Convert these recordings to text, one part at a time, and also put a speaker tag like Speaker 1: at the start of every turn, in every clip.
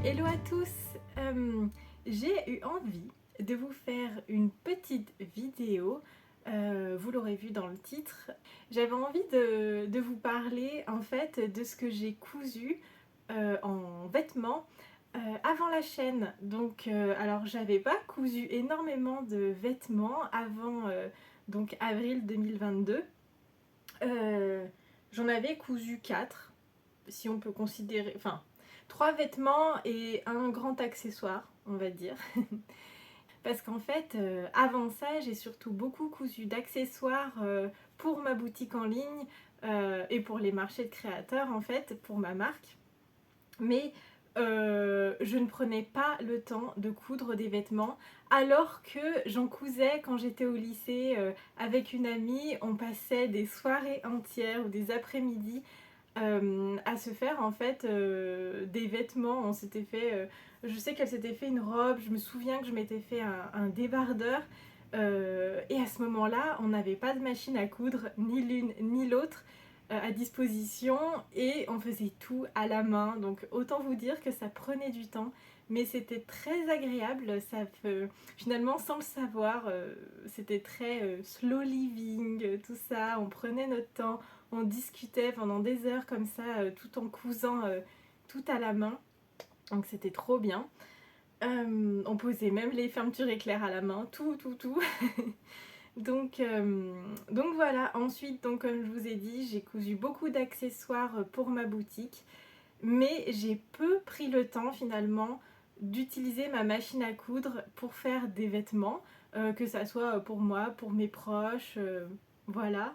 Speaker 1: Hello à tous. J'ai eu envie de vous faire une petite vidéo, vous l'aurez vu dans le titre. J'avais envie de vous parler en fait de ce que j'ai cousu en vêtements avant la chaîne. Donc alors j'avais pas cousu énormément de vêtements avant donc avril 2022. J'en avais cousu 4, si on peut considérer, enfin 3 vêtements et un grand accessoire, on va dire. Parce qu'en fait, avant ça, j'ai surtout beaucoup cousu d'accessoires pour ma boutique en ligne et pour les marchés de créateurs, en fait, pour ma marque. Mais je ne prenais pas le temps de coudre des vêtements, alors que j'en cousais quand j'étais au lycée avec une amie. On passait des soirées entières ou des après-midi à se faire en fait des vêtements. On s'était fait, je sais qu'elle s'était fait une robe, je me souviens que je m'étais fait un débardeur. Et à ce moment-là, on n'avait pas de machine à coudre, ni l'une ni l'autre à disposition, et on faisait tout à la main. Donc autant vous dire que ça prenait du temps, mais c'était très agréable. Finalement, sans le savoir, c'était très slow living, tout ça. On prenait notre temps, on discutait pendant des heures comme ça, tout en cousant tout à la main. Donc c'était trop bien. On posait même les fermetures éclairs à la main, tout. Donc, donc voilà, ensuite, donc, comme je vous ai dit, j'ai cousu beaucoup d'accessoires pour ma boutique, mais j'ai peu pris le temps finalement d'utiliser ma machine à coudre pour faire des vêtements, que ça soit pour moi, pour mes proches, voilà.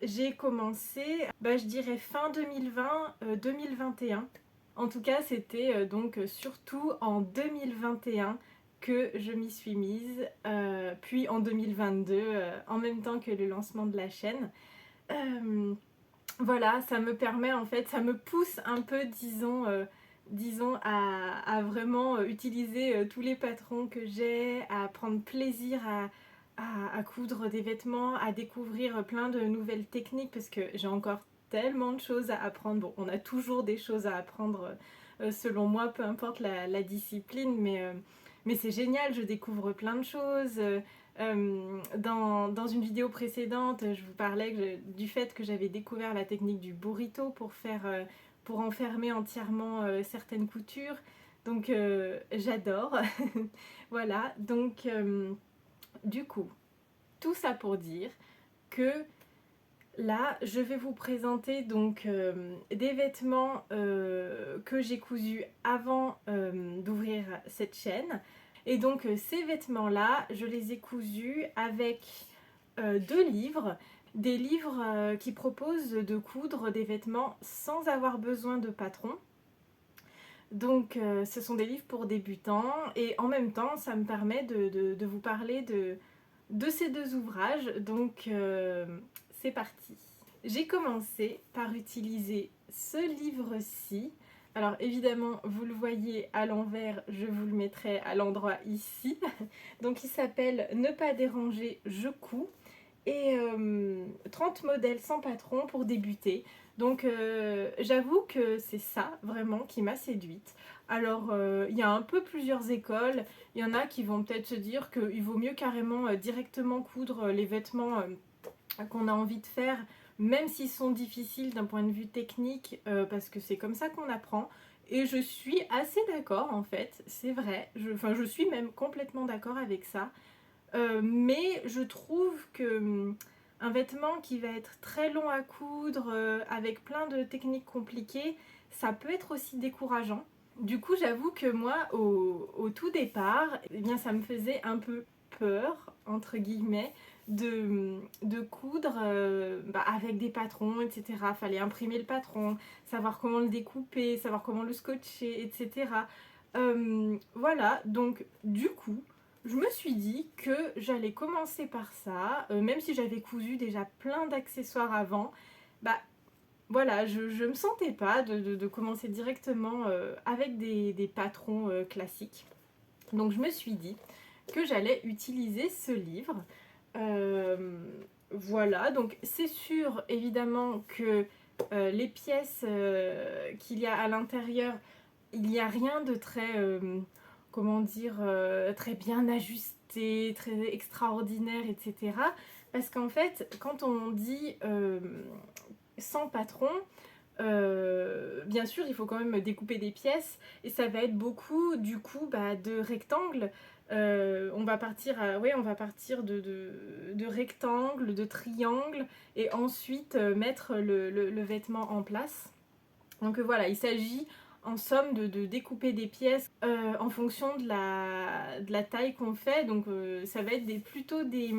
Speaker 1: J'ai commencé, je dirais fin 2020, 2021. En tout cas, c'était donc surtout en 2021 que je m'y suis mise, puis en 2022, en même temps que le lancement de la chaîne. Voilà, ça me permet en fait, ça me pousse un peu, disons à vraiment utiliser tous les patrons que j'ai, à prendre plaisir à coudre des vêtements, à découvrir plein de nouvelles techniques, parce que j'ai encore tellement de choses à apprendre. Bon, on a toujours des choses à apprendre selon moi, peu importe la discipline, mais c'est génial, je découvre plein de choses. Dans une vidéo précédente, je vous parlais du fait que j'avais découvert la technique du burrito pour enfermer entièrement certaines coutures. Donc j'adore. Voilà, donc du coup, tout ça pour dire que là, je vais vous présenter donc des vêtements que j'ai cousus avant d'ouvrir cette chaîne. Et donc ces vêtements-là, je les ai cousus avec 2 livres. Des livres qui proposent de coudre des vêtements sans avoir besoin de patron. Donc ce sont des livres pour débutants, et en même temps ça me permet de vous parler de ces 2 ouvrages. Donc c'est parti. J'ai commencé par utiliser ce livre-ci. Alors évidemment, vous le voyez à l'envers, je vous le mettrai à l'endroit ici. Donc il s'appelle Ne pas déranger, je couds. Et 30 modèles sans patron pour débuter. Donc j'avoue que c'est ça vraiment qui m'a séduite. Alors il y a un peu plusieurs écoles. Il y en a qui vont peut-être se dire qu'il vaut mieux carrément directement coudre les vêtements qu'on a envie de faire, même s'ils sont difficiles d'un point de vue technique, parce que c'est comme ça qu'on apprend. Et je suis assez d'accord en fait, c'est vrai. Je suis même complètement d'accord avec ça. Mais je trouve que un vêtement qui va être très long à coudre, avec plein de techniques compliquées, ça peut être aussi décourageant. Du coup, j'avoue que moi, au tout départ, eh bien, ça me faisait un peu peur, entre guillemets, de coudre avec des patrons, etc. Fallait imprimer le patron, savoir comment le découper, savoir comment le scotcher, etc. Voilà, donc du coup, je me suis dit que j'allais commencer par ça, même si j'avais cousu déjà plein d'accessoires avant. Bah voilà, je me sentais pas de commencer directement avec des patrons classiques. Donc je me suis dit que j'allais utiliser ce livre. Euh, voilà, donc c'est sûr évidemment que les pièces qu'il y a à l'intérieur il n'y a rien de très, comment dire, très bien ajusté, très extraordinaire, etc. Parce qu'en fait, quand on dit sans patron, bien sûr, il faut quand même découper des pièces et ça va être beaucoup du coup de rectangles. On va partir, ouais, on va partir de rectangles, de triangles et ensuite mettre le vêtement en place. Donc voilà, il s'agit en somme de découper des pièces en fonction de la taille qu'on fait. Donc ça va être plutôt des...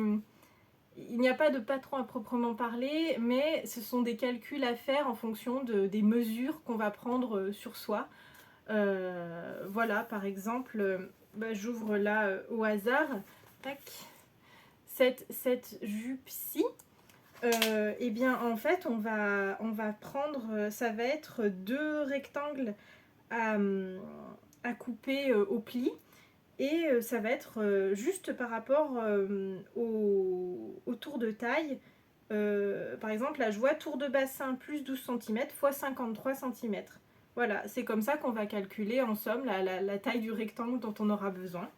Speaker 1: Il n'y a pas de patron à proprement parler, mais ce sont des calculs à faire en fonction des mesures qu'on va prendre sur soi. Voilà, par exemple, j'ouvre là au hasard. Tac. Cette jupe-ci, et bien en fait on va prendre, ça va être deux rectangles à, couper au pli et ça va être juste par rapport au tour de taille. Par exemple là je vois tour de bassin plus 12 cm x 53 cm. Voilà, c'est comme ça qu'on va calculer en somme la taille du rectangle dont on aura besoin.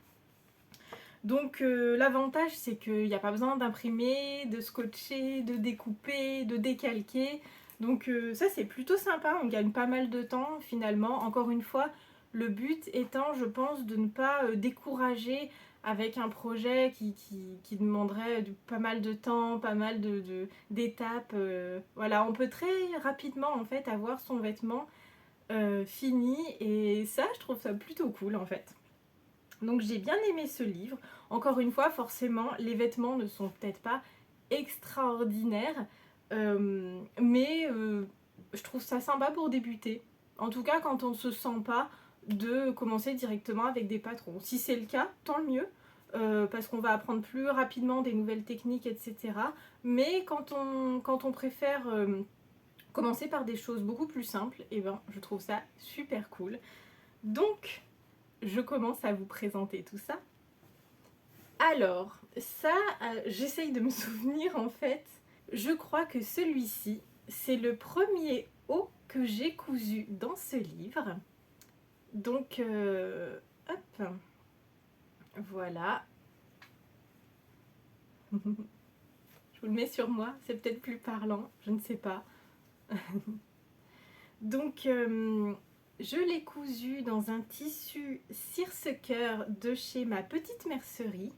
Speaker 1: Donc l'avantage c'est qu'il n'y a pas besoin d'imprimer, de scotcher, de découper, de décalquer. Donc ça c'est plutôt sympa, on gagne pas mal de temps finalement. Encore une fois, le but étant je pense de ne pas décourager avec un projet qui demanderait pas mal de temps, pas mal d'étapes. Voilà, on peut très rapidement en fait avoir son vêtement fini et ça je trouve ça plutôt cool en fait. Donc j'ai bien aimé ce livre. Encore une fois, forcément, les vêtements ne sont peut-être pas extraordinaires, mais je trouve ça sympa pour débuter. En tout cas, quand on ne se sent pas de commencer directement avec des patrons. Si c'est le cas, tant le mieux, parce qu'on va apprendre plus rapidement des nouvelles techniques, etc. Mais quand on préfère commencer par des choses beaucoup plus simples, et ben, je trouve ça super cool. Donc, je commence à vous présenter tout ça. Alors, ça, j'essaye de me souvenir en fait. Je crois que celui-ci, c'est le premier haut que j'ai cousu dans ce livre. Donc, hop, voilà. Je vous le mets sur moi, c'est peut-être plus parlant, je ne sais pas. Donc, je l'ai cousu dans un tissu Circe-Cœur de chez Ma Petite Mercerie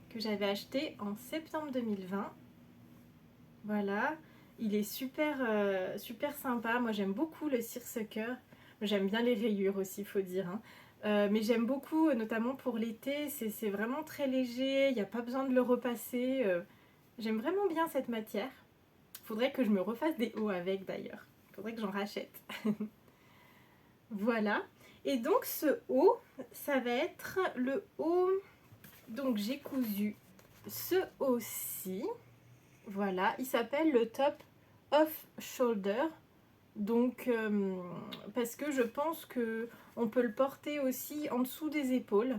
Speaker 1: que j'avais acheté en septembre 2020. Voilà, il est super, super sympa. Moi j'aime beaucoup le Circe-Cœur. J'aime bien les rayures aussi, faut dire. Hein. Mais j'aime beaucoup, notamment pour l'été, c'est vraiment très léger, il n'y a pas besoin de le repasser. J'aime vraiment bien cette matière. Faudrait que je me refasse des hauts avec d'ailleurs. Faudrait que j'en rachète. Voilà. Et donc ce haut, ça va être le haut. Donc j'ai cousu ce haut-ci. Voilà, il s'appelle le top off shoulder. Donc parce que je pense que on peut le porter aussi en dessous des épaules.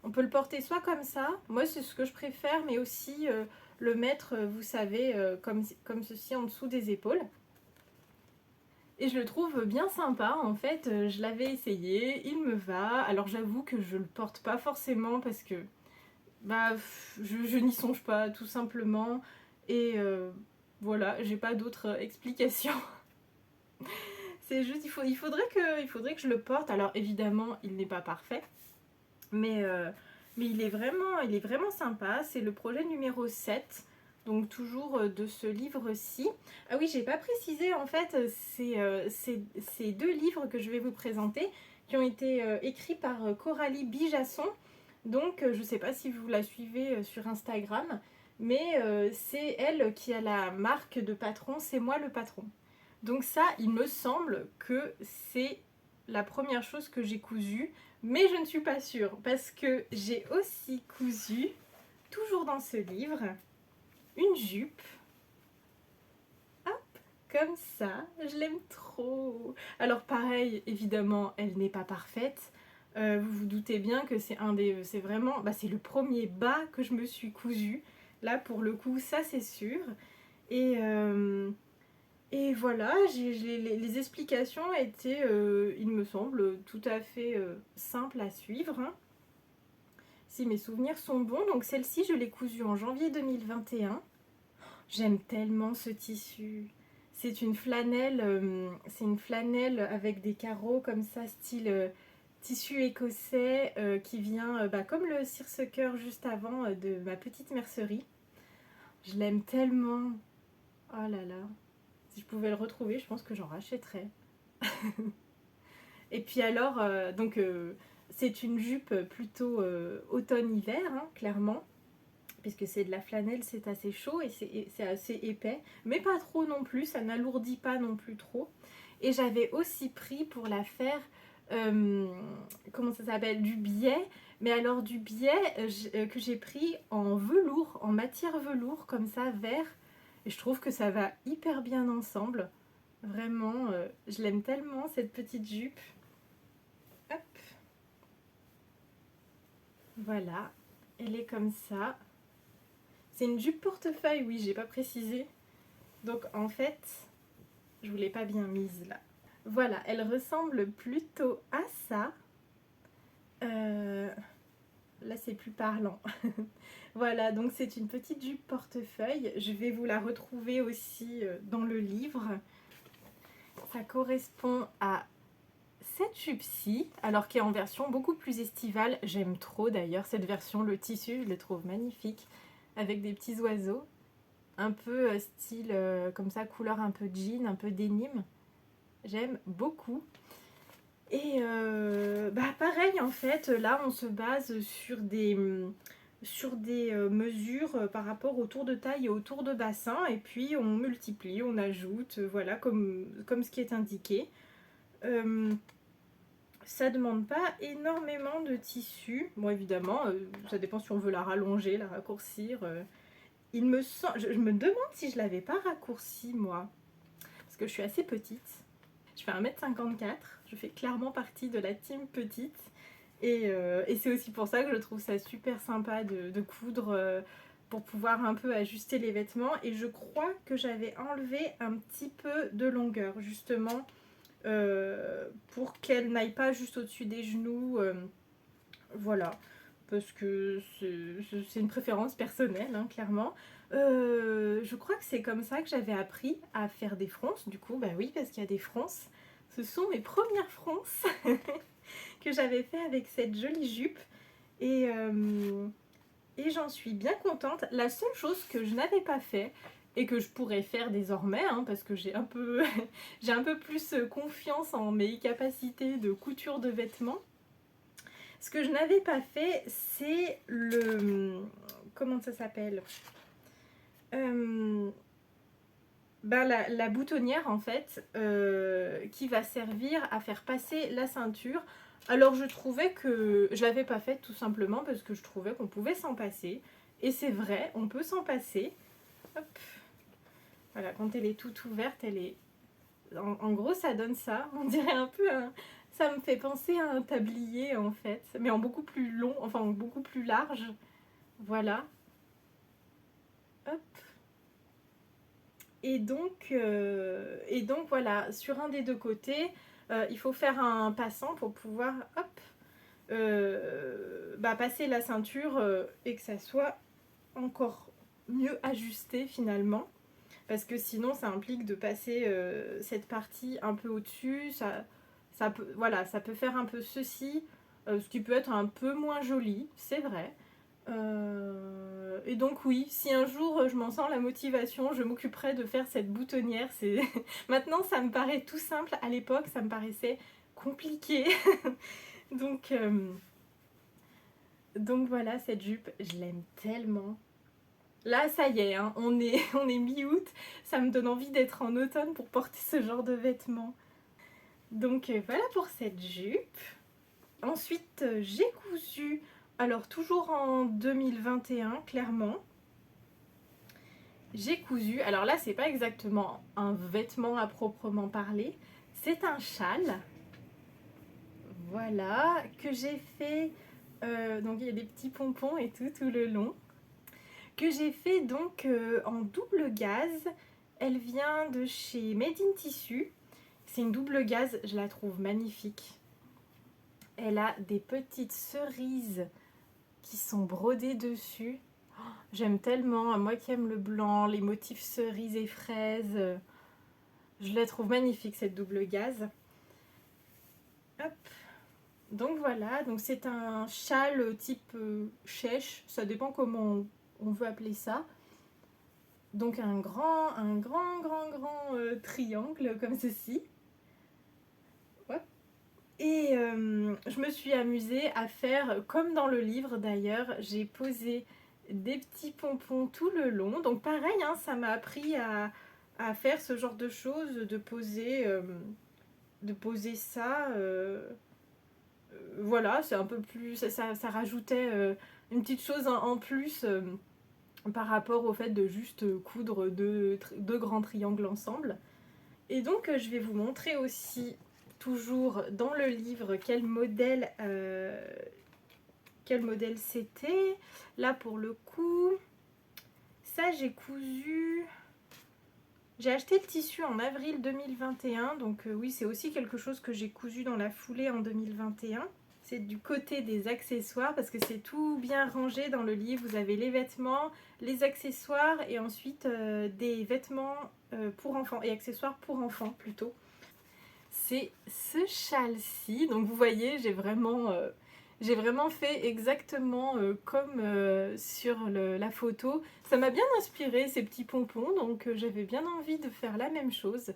Speaker 1: On peut le porter soit comme ça, moi c'est ce que je préfère, mais aussi le mettre, vous savez, comme ceci en dessous des épaules. Et je le trouve bien sympa, en fait, je l'avais essayé, il me va. Alors j'avoue que je le porte pas forcément parce que je n'y songe pas tout simplement. Et voilà, j'ai pas d'autre explication. C'est juste, il faudrait que je le porte. Alors évidemment, il n'est pas parfait, mais il est vraiment sympa. C'est le projet numéro 7. Donc toujours de ce livre-ci. Ah oui, j'ai pas précisé en fait, c'est deux livres que je vais vous présenter qui ont été écrits par Coralie Bijasson. Donc je sais pas si vous la suivez sur Instagram, mais c'est elle qui a la marque de patron, c'est moi le patron. Donc ça, il me semble que c'est la première chose que j'ai cousue, mais je ne suis pas sûre parce que j'ai aussi cousu, toujours dans ce livre, une jupe, hop, comme ça, je l'aime trop. Alors pareil, évidemment, elle n'est pas parfaite. Vous vous doutez bien que c'est vraiment, c'est le premier bas que je me suis cousu. Là, pour le coup, ça c'est sûr. Et Et voilà, les explications étaient, il me semble, tout à fait simples à suivre, hein, si mes souvenirs sont bons. Donc celle-ci, je l'ai cousue en janvier 2021. J'aime tellement ce tissu. C'est une flanelle avec des carreaux comme ça, style tissu écossais, qui vient comme le seersucker juste avant de ma petite mercerie. Je l'aime tellement. Oh là là. Si je pouvais le retrouver, je pense que j'en rachèterais. Et puis alors, c'est une jupe plutôt automne-hiver, hein, clairement. Puisque c'est de la flanelle, c'est assez chaud et c'est assez épais. Mais pas trop non plus, ça n'alourdit pas non plus trop. Et j'avais aussi pris pour la faire, comment ça s'appelle, du biais. Mais alors du biais que j'ai pris en velours, en matière velours, comme ça, vert. Et je trouve que ça va hyper bien ensemble. Vraiment, je l'aime tellement cette petite jupe. Hop, voilà, elle est comme ça. C'est une jupe portefeuille, oui, j'ai pas précisé. Donc en fait, je vous l'ai pas bien mise là. Voilà, elle ressemble plutôt à ça. Là, c'est plus parlant. Voilà, donc c'est une petite jupe portefeuille. Je vais vous la retrouver aussi dans le livre. Ça correspond à cette jupe-ci, alors qui est en version beaucoup plus estivale. J'aime trop d'ailleurs cette version, le tissu, je le trouve magnifique, avec des petits oiseaux, un peu style comme ça, couleur un peu jean, un peu denim. J'aime beaucoup. Et pareil en fait, là on se base sur des mesures par rapport au tour de taille et au tour de bassin, et puis on multiplie, on ajoute, voilà, comme ce qui est indiqué. Ça demande pas énormément de tissu. Bon, évidemment, ça dépend si on veut la rallonger, la raccourcir. Je me demande si je l'avais pas raccourci, moi. Parce que je suis assez petite. Je fais 1m54. Je fais clairement partie de la team petite. Et c'est aussi pour ça que je trouve ça super sympa de coudre pour pouvoir un peu ajuster les vêtements. Et je crois que j'avais enlevé un petit peu de longueur, justement, pour qu'elle n'aille pas juste au-dessus des genoux. Voilà, parce que c'est une préférence personnelle, hein, clairement. Je crois que c'est comme ça que j'avais appris à faire des fronces. Du coup, bah oui, parce qu'il y a des fronces. Ce sont mes premières fronces que j'avais fait avec cette jolie jupe. Et, euh, et j'en suis bien contente. La seule chose que je n'avais pas fait, et que je pourrais faire désormais, hein, parce que j'ai un peu, j'ai un peu plus confiance en mes capacités de couture de vêtements. Ce que je n'avais pas fait, c'est le... Comment ça s'appelle, la boutonnière en fait, qui va servir à faire passer la ceinture. Alors je trouvais que je l'avais pas faite tout simplement parce que je trouvais qu'on pouvait s'en passer. Et c'est vrai, on peut s'en passer. Hop. Voilà, quand elle est toute ouverte, elle est... En gros, ça donne ça. On dirait un peu un... Ça me fait penser à un tablier en fait, mais en beaucoup plus long, enfin en beaucoup plus large. Voilà. Hop. Et donc voilà, sur un des deux côtés, il faut faire un passant pour pouvoir hop, passer la ceinture et que ça soit encore mieux ajusté finalement. Parce que sinon ça implique de passer cette partie un peu au-dessus. Ça peut, voilà, ça peut faire un peu ceci, ce qui peut être un peu moins joli, c'est vrai. Et donc oui, si un jour je m'en sens la motivation, je m'occuperai de faire cette boutonnière. Maintenant ça me paraît tout simple, à l'époque ça me paraissait compliqué. donc, donc voilà, cette jupe, je l'aime tellement. Là ça y est, hein, on est mi-août, ça me donne envie d'être en automne pour porter ce genre de vêtements. Donc voilà pour cette jupe. Ensuite j'ai cousu, alors toujours en 2021 clairement. J'ai cousu, alors là c'est pas exactement un vêtement à proprement parler, c'est un châle, voilà, que j'ai fait, donc il y a des petits pompons et tout le long, que j'ai fait donc en double gaze. elle vient de chez Made in Tissu. C'est une double gaze, je la trouve magnifique. Elle a des petites cerises qui sont brodées dessus. Oh, j'aime tellement, moi qui aime le blanc, les motifs cerises et fraises. Je la trouve magnifique cette double gaze. Hop. Donc voilà, donc c'est un châle type chèche, ça dépend comment on veut appeler ça. Donc un grand triangle comme ceci. Ouais. Et je me suis amusée à faire, comme dans le livre d'ailleurs, j'ai posé des petits pompons tout le long. Donc pareil, hein, ça m'a appris à faire ce genre de choses, de poser ça. Voilà, c'est un peu plus. Ça rajoutait une petite chose en plus par rapport au fait de juste coudre deux grands triangles ensemble. Et donc je vais vous montrer aussi, toujours dans le livre, quel modèle c'était. Là pour le coup, ça j'ai cousu. J'ai acheté le tissu en avril 2021, donc oui, c'est aussi quelque chose que j'ai cousu dans la foulée en 2021. C'est du côté des accessoires parce que c'est tout bien rangé dans le livre. Vous avez les vêtements, les accessoires et ensuite des vêtements pour enfants et accessoires pour enfants plutôt. C'est ce châle-ci. Donc vous voyez, j'ai vraiment fait exactement comme sur la photo. Ça m'a bien inspiré ces petits pompons, donc j'avais bien envie de faire la même chose.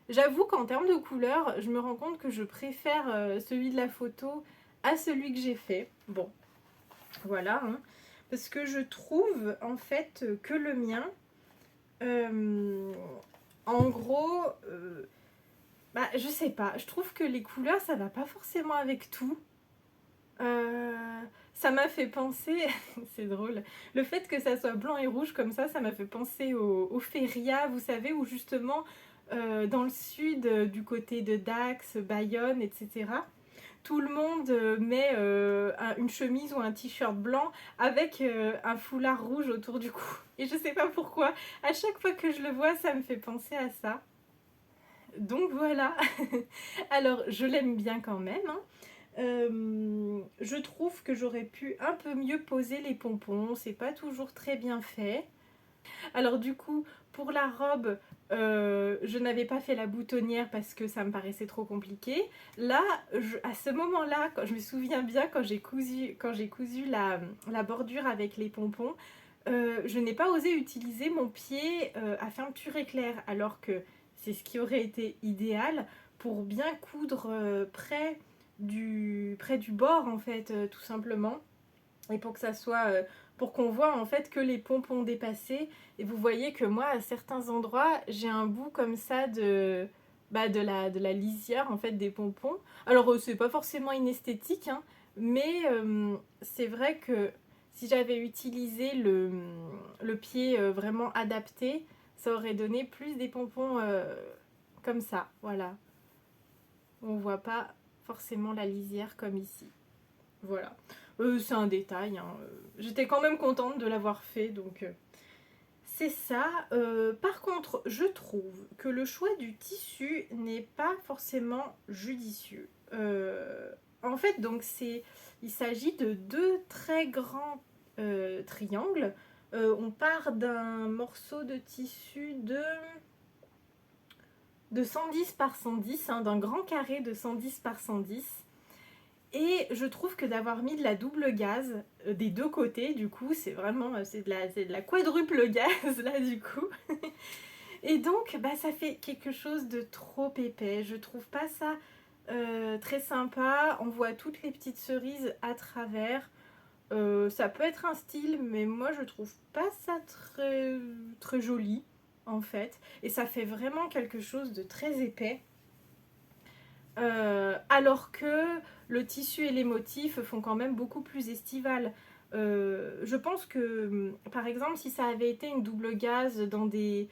Speaker 1: J'avoue qu'en termes de couleur, je me rends compte que je préfère celui de la photo à celui que j'ai fait. Bon, voilà, hein. Parce que je trouve en fait que le mien, en gros, je sais pas, je trouve que les couleurs ça va pas forcément avec tout. Ça m'a fait penser, c'est drôle, le fait que ça soit blanc et rouge comme ça m'a fait penser au Feria, vous savez, où justement dans le sud, du côté de Dax, Bayonne, etc. Tout le monde met une chemise ou un t-shirt blanc avec un foulard rouge autour du cou. Et je sais pas pourquoi, à chaque fois que je le vois, ça me fait penser à ça. Donc voilà. Alors, je l'aime bien quand même, hein. Je trouve que j'aurais pu un peu mieux poser les pompons, c'est pas toujours très bien fait. Alors du coup, pour la robe, je n'avais pas fait la boutonnière parce que ça me paraissait trop compliqué. Là, à ce moment-là, je me souviens bien quand j'ai cousu la bordure avec les pompons, je n'ai pas osé utiliser mon pied à fermeture éclair, alors que c'est ce qui aurait été idéal pour bien coudre près du bord en fait, tout simplement, et pour que ça soit pour qu'on voit en fait que les pompons dépassés. Et vous voyez que moi à certains endroits j'ai un bout comme ça de la lisière en fait des pompons. Alors c'est pas forcément inesthétique, hein, mais c'est vrai que si j'avais utilisé le pied vraiment adapté, ça aurait donné plus des pompons comme ça, voilà. On voit pas forcément la lisière comme ici. Voilà. C'est un détail, hein. J'étais quand même contente de l'avoir fait, donc c'est ça. Par contre, je trouve que le choix du tissu n'est pas forcément judicieux. En fait, donc il s'agit de deux très grands triangles. On part d'un morceau de tissu de 110 par 110, hein, d'un grand carré de 110 par 110. Et je trouve que d'avoir mis de la double gaze des deux côtés, du coup, c'est de la quadruple gaze là, du coup. Et donc, ça fait quelque chose de trop épais. Je trouve pas ça très sympa. On voit toutes les petites cerises à travers. Ça peut être un style, mais moi, je trouve pas ça très, très joli, en fait. Et ça fait vraiment quelque chose de très épais. Alors que le tissu et les motifs font quand même beaucoup plus estival. Je pense que, par exemple, si ça avait été une double gaze dans des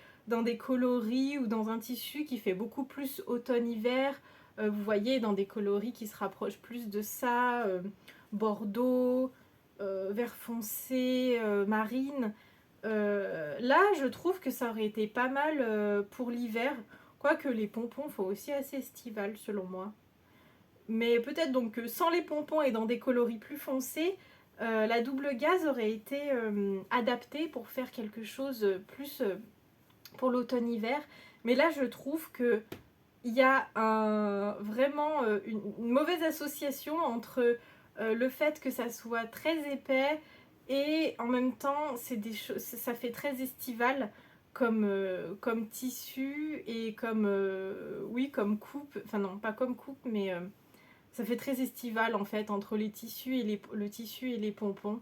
Speaker 1: coloris ou dans un tissu qui fait beaucoup plus automne-hiver, vous voyez, dans des coloris qui se rapprochent plus de ça, bordeaux, vert foncé, marine, Là, je trouve que ça aurait été pas mal pour l'hiver. Quoique les pompons font aussi assez estival selon moi. Mais peut-être donc que sans les pompons et dans des coloris plus foncés, la double gaze aurait été adaptée pour faire quelque chose plus pour l'automne-hiver. Mais là, je trouve que il y a vraiment une mauvaise association entre le fait que ça soit très épais et en même temps ça fait très estival comme tissu et oui, comme coupe, enfin non pas comme coupe mais ça fait très estival en fait entre les tissus et le tissu et les pompons.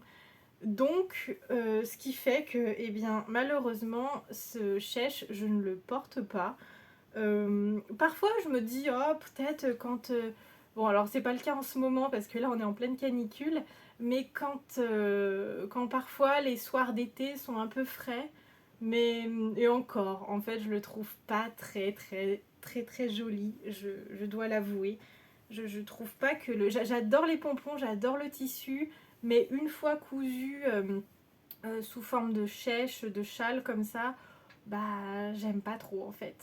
Speaker 1: Donc, ce qui fait que, eh bien, malheureusement, ce chèche, je ne le porte pas. Parfois, je me dis, oh, peut-être quand... bon, alors, c'est pas le cas en ce moment, parce que là, on est en pleine canicule, mais quand parfois, les soirs d'été sont un peu frais, mais... Et encore, en fait, je le trouve pas très, très, très, très joli, je dois l'avouer. Je trouve pas que le... J'adore les pompons, j'adore le tissu, mais une fois cousu sous forme de chèche, de châle comme ça, bah j'aime pas trop en fait.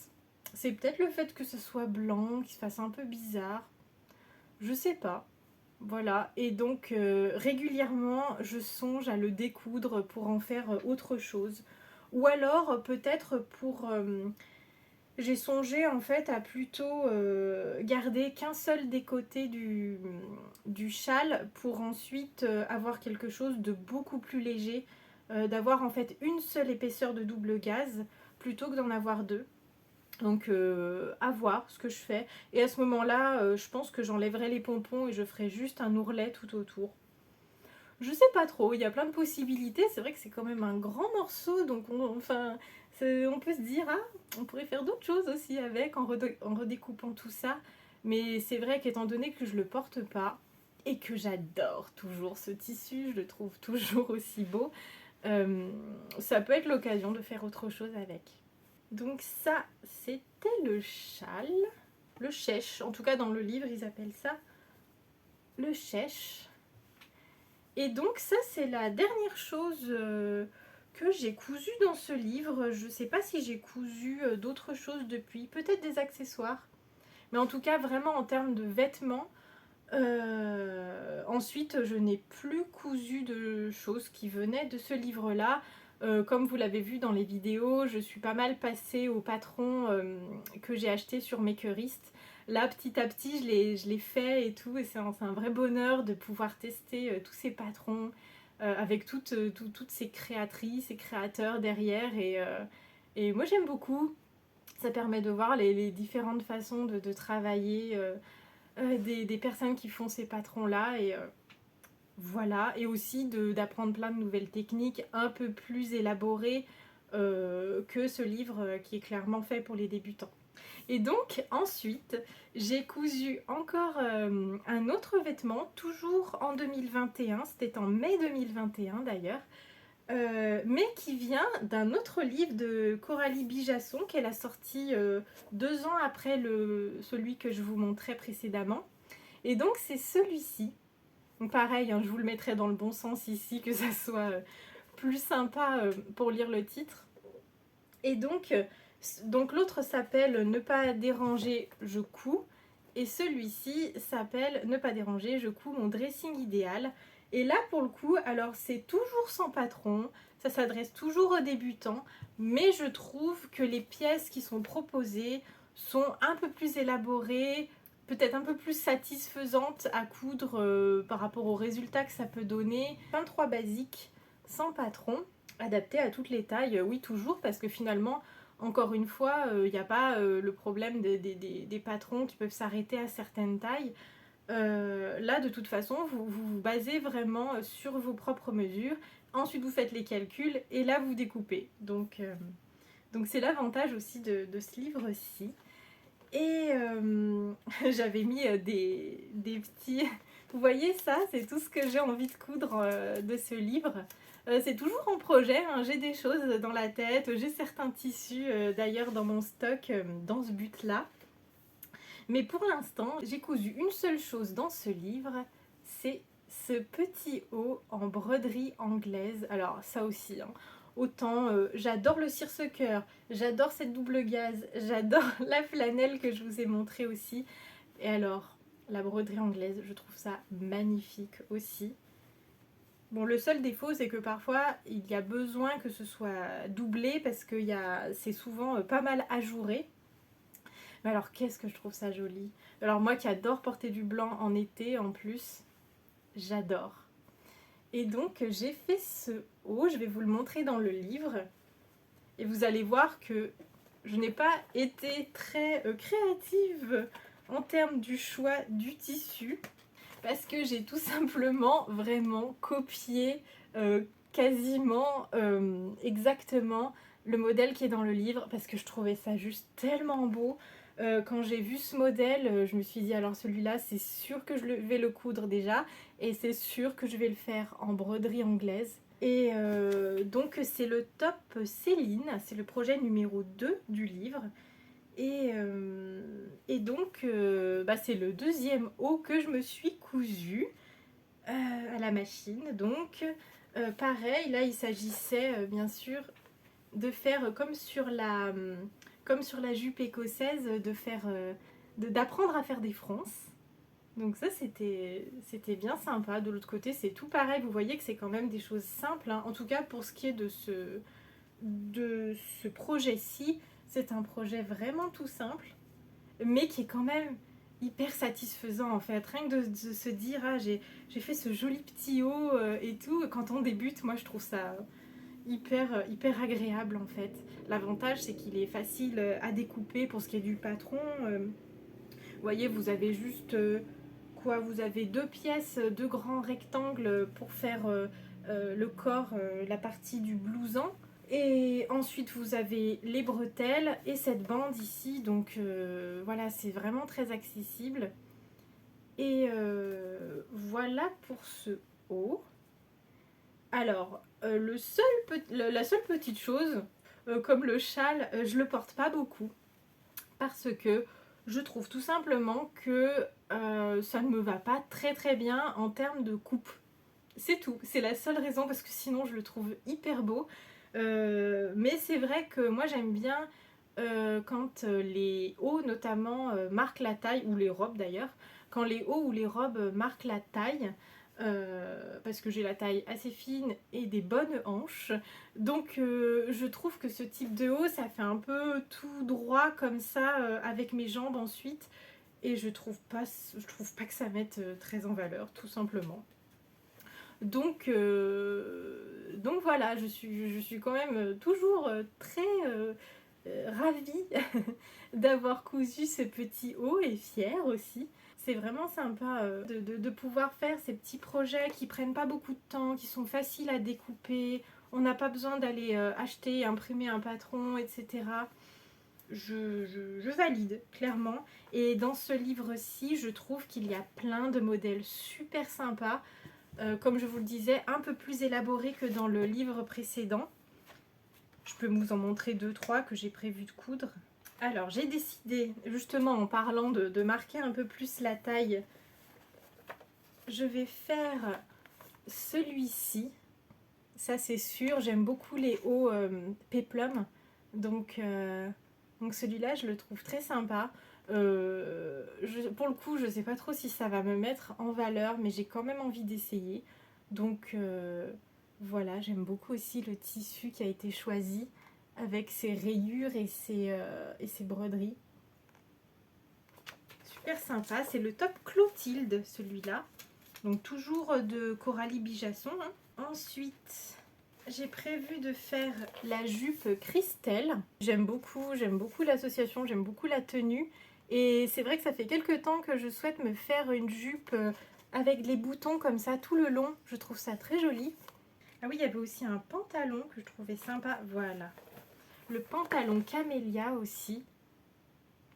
Speaker 1: C'est peut-être le fait que ce soit blanc, qu'il se fasse un peu bizarre, je sais pas. Voilà, et donc régulièrement je songe à le découdre pour en faire autre chose. Ou alors peut-être pour... j'ai songé en fait à plutôt garder qu'un seul des côtés du châle pour ensuite avoir quelque chose de beaucoup plus léger, d'avoir en fait une seule épaisseur de double gaze plutôt que d'en avoir deux. Donc à voir ce que je fais. Et à ce moment-là, je pense que j'enlèverai les pompons et je ferai juste un ourlet tout autour. Je sais pas trop, il y a plein de possibilités. C'est vrai que c'est quand même un grand morceau, donc on peut se dire, ah, on pourrait faire d'autres choses aussi avec en redécoupant tout ça. Mais c'est vrai qu'étant donné que je le porte pas et que j'adore toujours ce tissu, je le trouve toujours aussi beau, ça peut être l'occasion de faire autre chose avec. Donc ça, c'était le châle, le chèche. En tout cas, dans le livre, ils appellent ça le chèche. Et donc ça, c'est la dernière chose que j'ai cousu dans ce livre. Je ne sais pas si j'ai cousu d'autres choses depuis, peut-être des accessoires. Mais en tout cas, vraiment en termes de vêtements. Ensuite, je n'ai plus cousu de choses qui venaient de ce livre-là. Comme vous l'avez vu dans les vidéos, je suis pas mal passée au patron que j'ai acheté sur Makerist. Là, petit à petit, je l'ai fait et tout, et c'est un vrai bonheur de pouvoir tester tous ces patrons avec toutes ces créatrices et créateurs derrière. Et moi, j'aime beaucoup. Ça permet de voir les différentes façons de travailler des personnes qui font ces patrons-là. Et voilà, et aussi d'apprendre plein de nouvelles techniques un peu plus élaborées que ce livre qui est clairement fait pour les débutants. Et donc ensuite, j'ai cousu encore un autre vêtement, toujours en 2021, c'était en mai 2021 d'ailleurs, mais qui vient d'un autre livre de Coralie Bijasson qu'elle a sorti 2 ans après celui que je vous montrais précédemment. Et donc c'est celui-ci. Donc pareil, hein, je vous le mettrai dans le bon sens ici, que ça soit plus sympa pour lire le titre. Et donc l'autre s'appelle Ne pas déranger, je couds. Et celui-ci s'appelle Ne pas déranger, je couds mon dressing idéal. Et là pour le coup, alors c'est toujours sans patron, ça s'adresse toujours aux débutants, mais je trouve que les pièces qui sont proposées sont un peu plus élaborées, peut-être un peu plus satisfaisantes à coudre par rapport aux résultats que ça peut donner. 23 basiques sans patron, adapté à toutes les tailles, oui toujours, parce que finalement, encore une fois, il n'y a pas le problème des patrons qui peuvent s'arrêter à certaines tailles. Là, de toute façon, vous basez vraiment sur vos propres mesures. Ensuite, vous faites les calculs et là, vous découpez. Donc c'est l'avantage aussi de ce livre-ci. Et j'avais mis des petits... Vous voyez ça, c'est tout ce que j'ai envie de coudre de ce livre. C'est toujours en projet, hein. J'ai des choses dans la tête, j'ai certains tissus d'ailleurs dans mon stock dans ce but-là. Mais pour l'instant, j'ai cousu une seule chose dans ce livre, c'est ce petit haut en broderie anglaise. Alors ça aussi, hein, Autant j'adore le cire-ce-cœur, j'adore cette double gaze, j'adore la flanelle que je vous ai montrée aussi. Et alors, la broderie anglaise, je trouve ça magnifique aussi. Bon, le seul défaut, c'est que parfois, il y a besoin que ce soit doublé parce que c'est souvent pas mal ajouré. Mais alors, qu'est-ce que je trouve ça joli. Alors moi qui adore porter du blanc en été, en plus, j'adore. Et donc, j'ai fait ce haut, je vais vous le montrer dans le livre. Et vous allez voir que je n'ai pas été très créative en termes du choix du tissu. Parce que j'ai tout simplement vraiment copié quasiment exactement le modèle qui est dans le livre. Parce que je trouvais ça juste tellement beau. Quand j'ai vu ce modèle, je me suis dit alors celui-là c'est sûr que vais le coudre déjà. Et c'est sûr que je vais le faire en broderie anglaise. Et donc c'est le top Céline, c'est le projet numéro 2 du livre. Et donc c'est le deuxième haut que je me suis cousu à la machine. Donc pareil, là il s'agissait bien sûr de faire comme sur la jupe écossaise, d'apprendre à faire des fronces. Donc ça c'était bien sympa. De l'autre côté c'est tout pareil, vous voyez que c'est quand même des choses simples, hein. En tout cas pour ce qui est de ce projet-ci, c'est un projet vraiment tout simple, mais qui est quand même hyper satisfaisant en fait. Rien que de se dire ah j'ai fait ce joli petit haut et tout, quand on débute, moi je trouve ça hyper agréable en fait. L'avantage c'est qu'il est facile à découper pour ce qui est du patron. Vous voyez, vous avez juste vous avez 2 pièces, 2 grands rectangles pour faire le corps, la partie du blouson. Et ensuite vous avez les bretelles et cette bande ici, donc voilà, c'est vraiment très accessible. Et voilà pour ce haut. Alors, la seule petite chose, comme le châle, je le porte pas beaucoup parce que je trouve tout simplement que ça ne me va pas très bien en termes de coupe. C'est tout, c'est la seule raison parce que sinon je le trouve hyper beau. Mais c'est vrai que moi j'aime bien quand les hauts notamment marquent la taille, ou les robes d'ailleurs, quand les hauts ou les robes marquent la taille, parce que j'ai la taille assez fine et des bonnes hanches. Donc je trouve que ce type de haut, ça fait un peu tout droit comme ça avec mes jambes ensuite. Et je trouve pas que ça mette très en valeur, tout simplement. Donc voilà, je suis quand même toujours très ravie d'avoir cousu ce petit haut et fière aussi. C'est vraiment sympa de pouvoir faire ces petits projets qui prennent pas beaucoup de temps, qui sont faciles à découper. On n'a pas besoin d'aller acheter, imprimer un patron, etc. Je valide, clairement. Et dans ce livre-ci, je trouve qu'il y a plein de modèles super sympas. Comme je vous le disais, un peu plus élaborés que dans le livre précédent. Je peux vous en montrer 2-3 que j'ai prévu de coudre. Alors, j'ai décidé, justement en parlant de marquer un peu plus la taille, je vais faire celui-ci. Ça, c'est sûr, j'aime beaucoup les hauts péplum. Donc celui-là, je le trouve très sympa. Pour le coup, je ne sais pas trop si ça va me mettre en valeur, mais j'ai quand même envie d'essayer. Donc voilà, j'aime beaucoup aussi le tissu qui a été choisi avec ses rayures et ses broderies. Super sympa, c'est le top Clotilde celui-là. Donc toujours de Coralie Bijasson, hein. Ensuite, j'ai prévu de faire la jupe Christelle. J'aime beaucoup l'association, j'aime beaucoup la tenue. Et c'est vrai que ça fait quelques temps que je souhaite me faire une jupe avec les boutons comme ça tout le long. Je trouve ça très joli. Ah oui, il y avait aussi un pantalon que je trouvais sympa. Voilà. Le pantalon Camélia aussi.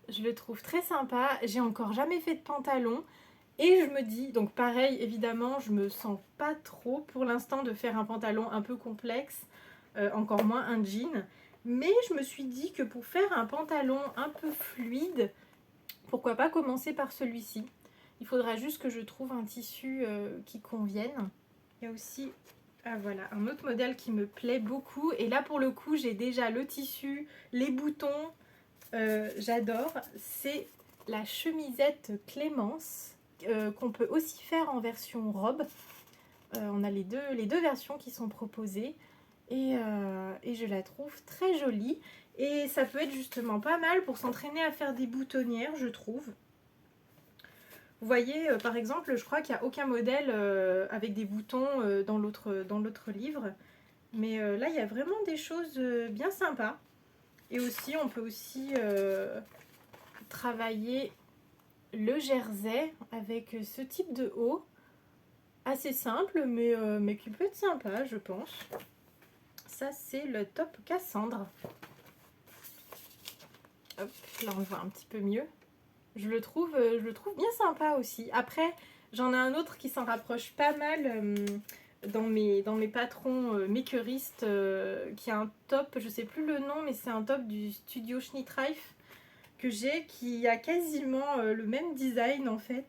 Speaker 1: Je le trouve très sympa. J'ai encore jamais fait de pantalon. Et je me dis, donc pareil, évidemment, je me sens pas trop pour l'instant de faire un pantalon un peu complexe, encore moins un jean. Mais je me suis dit que pour faire un pantalon un peu fluide, pourquoi pas commencer par celui-ci. Il faudra juste que je trouve un tissu qui convienne. Il y a aussi Ah voilà, un autre modèle qui me plaît beaucoup. Et là pour le coup, j'ai déjà le tissu, les boutons, j'adore. C'est la chemisette Clémence, qu'on peut aussi faire en version robe. On a les deux versions qui sont proposées. Et je la trouve très jolie. Et ça peut être justement pas mal pour s'entraîner à faire des boutonnières, je trouve. Vous voyez, par exemple, je crois qu'il n'y a aucun modèle avec des boutons dans l'autre livre. Mais là, il y a vraiment des choses bien sympas. Et aussi, on peut aussi travailler le jersey avec ce type de haut. Assez simple, mais qui peut être sympa, je pense. Ça, c'est le top Cassandre. Hop, là, on le voit un petit peu mieux. Je le trouve bien sympa aussi. Après, j'en ai un autre qui s'en rapproche pas mal dans mes patrons makeristes, qui a un top, je sais plus le nom, mais c'est un top du studio Schnittreif que j'ai, qui a quasiment le même design en fait,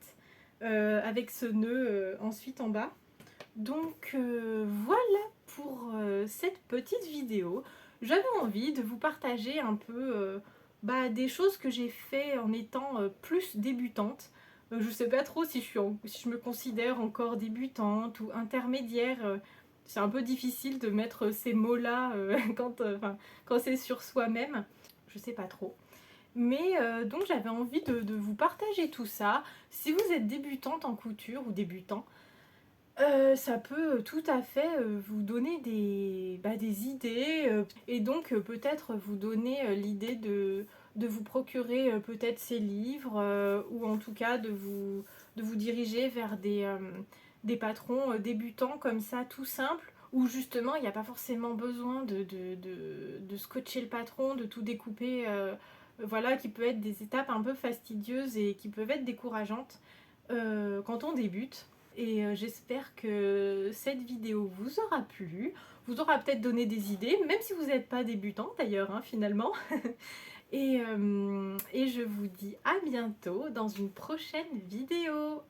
Speaker 1: avec ce nœud ensuite en bas. Donc voilà pour cette petite vidéo. J'avais envie de vous partager un peu des choses que j'ai fait en étant plus débutante. Je sais pas trop si si je me considère encore débutante ou intermédiaire. C'est un peu difficile de mettre ces mots-là quand c'est sur soi-même. Je sais pas trop. Mais donc j'avais envie de vous partager tout ça. Si vous êtes débutante en couture ou débutant, ça peut tout à fait vous donner des idées et donc peut-être vous donner l'idée de vous procurer peut-être ces livres ou en tout cas de vous diriger vers des patrons débutants comme ça, tout simple, où justement il n'y a pas forcément besoin de scotcher le patron, de tout découper, voilà, qui peut être des étapes un peu fastidieuses et qui peuvent être décourageantes quand on débute. Et j'espère que cette vidéo vous aura plu, vous aura peut-être donné des idées, même si vous n'êtes pas débutant d'ailleurs, hein, finalement. Et je vous dis à bientôt dans une prochaine vidéo.